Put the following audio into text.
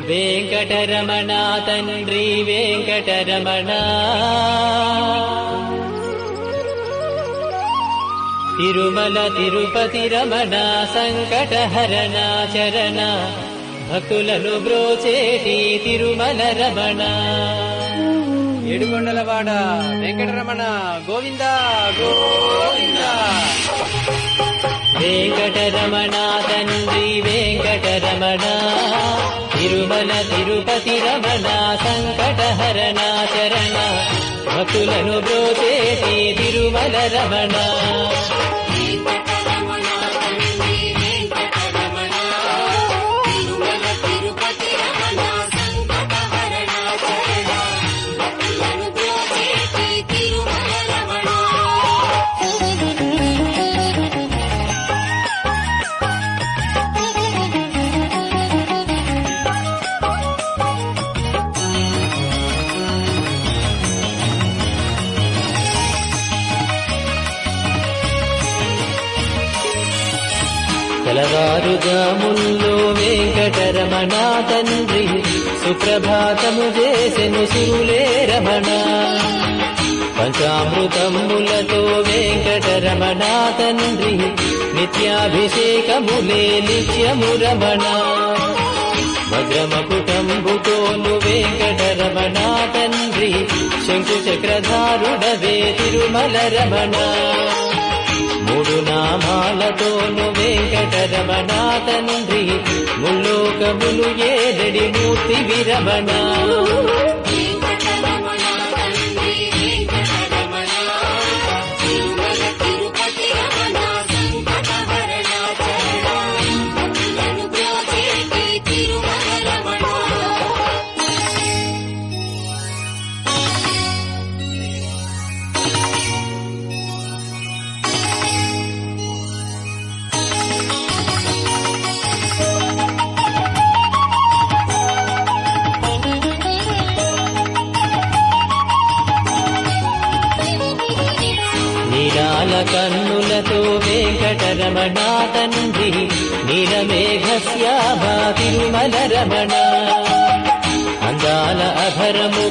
వెంకటరమణ తండ్రి వెంకటరమణ తిరుమల తిరుపతి రమణ సంకటహరణ చరణ భక్తులను బ్రోచేటి తిరుమల రమణ ఏడుకొండలవాడ వెంకటరమణ గోవింద గోవింద. వెంకటరమణ తండ్రి వెంకటరమణ తిరుమల తిరుపతి రమణ సంకటహరణ చరణ భక్తులను బ్రోచేటి తిరుమల రమణ తెలవారుజాముల్లో వెంకటరమణ తండ్రి సుప్రభాతము చేసెను శివులే రమణ పంచామృతములతో వెంకటరమణ తండ్రి నిత్యాభిషేకములే నిత్యము రమణ భద్రమకుటంబుతోను వెంకటరమణ తండ్రి శంకు చక్రధారుడవే తిరుమల రమణ మూడు నామాలతోను వెంకటరమణ తండ్రి ముల్లోకములు ఏడడి మూర్తి విరమణ నీలాల కన్నులతో వెంకటరమణ తండ్రి నీలమేఘశ్యామ తిరుమల రమణ అందాల అధరము